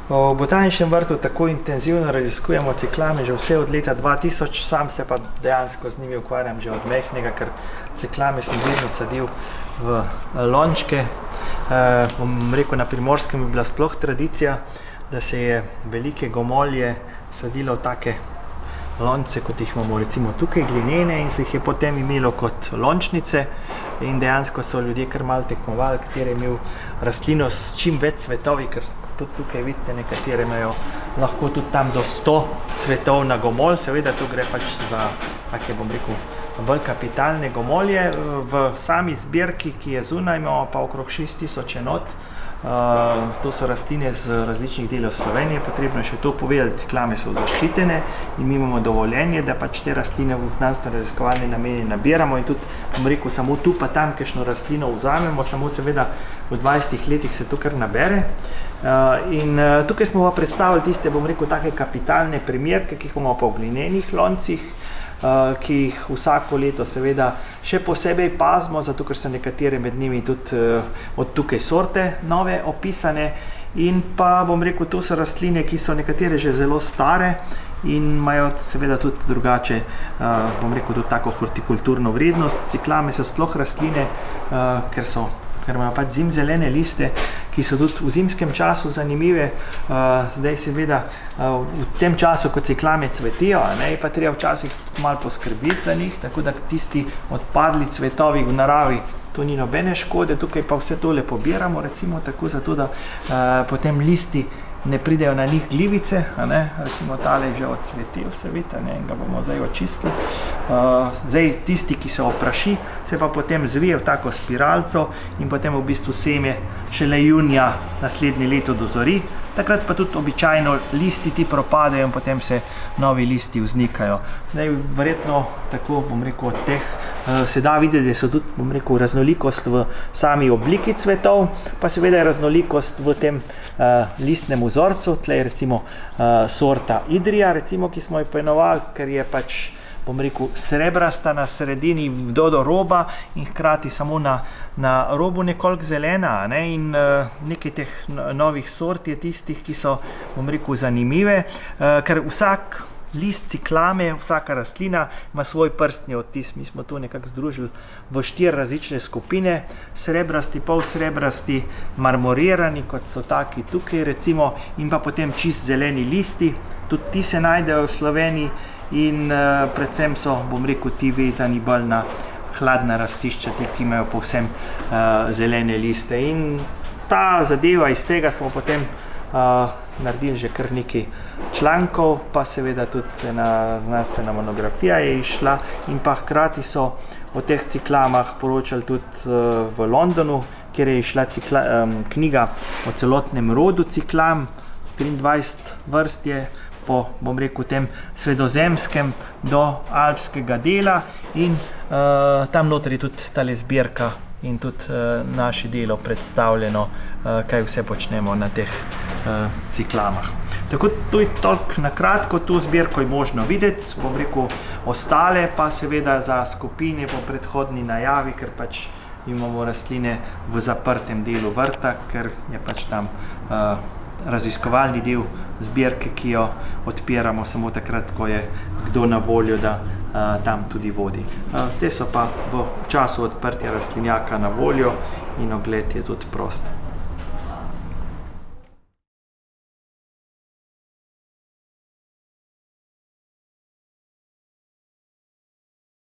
V botaničnem vrtu tako intenzivno raziskujemo ciklame že vse od leta 2000, sam se pa dejansko z njimi ukvarjam že od majhnega, ker ciklame sem vedno sadil v lončke. Bom rekel, na Primorskem je bila sploh tradicija, da se je velike gomolje sadilo v take lonce, kot jih imamo recimo tukaj, glinene, in se jih je potem imelo kot lončnice in dejansko so ljudje kar malo tekmovali, kateri je imel rastlino s čim več cvetovi, ker tudi tukaj vidite, nekatere imajo lahko tudi tam do 100 cvetov na gomolj, seveda tu gre pač za take, bom rekel, bolj kapitalne gomolje. V sami zbirki, ki je zunaj, imamo pa okrog 6000 enot. To so rastline z različnih delov Slovenije. Potrebno je še to povedati, da ciklame so zaščitene in mi imamo dovoljenje, da pač te rastline v znanstveno-raziskovalne namene nabiramo in tudi, bom rekel, samo tu pa tam kakšno rastlino vzamemo, samo seveda v 20 letih se to kar nabere. In tukaj smo pa predstavili tiste, bom rekel, take kapitalne primerke, ki jih imamo pa v glinenih loncih, ki jih vsako leto seveda še posebej pazimo, zato ker so nekatere med njimi tudi od tukaj sorte nove opisane. In pa, bom rekel, to so rastline, ki so nekatere že zelo stare in imajo seveda tudi drugače, bom rekel, tudi tako hortikulturno vrednost. Ciklame so sploh rastline, ker imajo pač zimzelene liste, ki so tudi v zimskem času zanimive. Zdaj seveda v tem času, ko ciklame cvetijo, je pa treba včasih malo poskrbiti za njih, tako da tisti odpadli cvetovi v naravi, to ni nobene škode, tukaj pa vse tole pobiramo, recimo tako, zato da potem listi ne pridejo na njih glivice, recimo tale že odsvetil, se vidi, in ga bomo zdaj očistili. Zdaj tisti, ki se opraši, se pa potem zvije v tako spiralco in potem v bistvu seme šele junija naslednje leto dozori. Takrat pa tudi običajno listi ti propadejo in potem se novi listi vznikajo. Zdaj, verjetno tako, bom rekel, od teh se da videti, da so tudi, bom rekel, raznolikost v sami obliki cvetov, pa seveda je raznolikost v tem listnem vzorcu. Tle je recimo sorta Idrija, recimo, ki smo jo poimenovali, ker je pač, bom rekel, srebrasta na sredini do roba in hkrati samo na robu nekoliko zelena, in nekaj teh novih sort je tistih, ki so, bom rekel, zanimive, ker vsak list ciklame, vsaka rastlina ima svoj prstni odtis. Mi smo to nekako združili v 4 različne skupine, srebrasti, polsrebrasti, marmorirani, kot so taki tukaj recimo, in pa potem čist zeleni listi. Tudi ti se najdejo v Sloveniji in predvsem so, bom rekel, ti vezani bolj na hladna rastišča, ti, ki imajo povsem zelene liste. In ta zadeva, iz tega smo potem naredili že kar nekaj člankov, pa seveda tudi ena znanstvena monografija je išla in pa hkrati so o teh ciklamah poročali tudi v Londonu, kjer je išla knjiga o celotnem rodu ciklam, 23 vrst je po, bom rekel, tem sredozemskem do alpskega dela in tam noter je tudi tale zbirka in tudi naše delo predstavljeno, kaj vse počnemo na teh ciklamah. Tako to je toliko na kratko, to zbirko je možno videti, bom rekel, ostale pa seveda za skupine po predhodni najavi, ker pač imamo rastline v zaprtem delu vrta, ker je pač tam raziskovalni del zbirke, ki jo odpiramo samo takrat, ko je kdo na voljo, da tam tudi vodi. Te so pa v času odprtja rastlinjaka na voljo in ogled je tudi prost.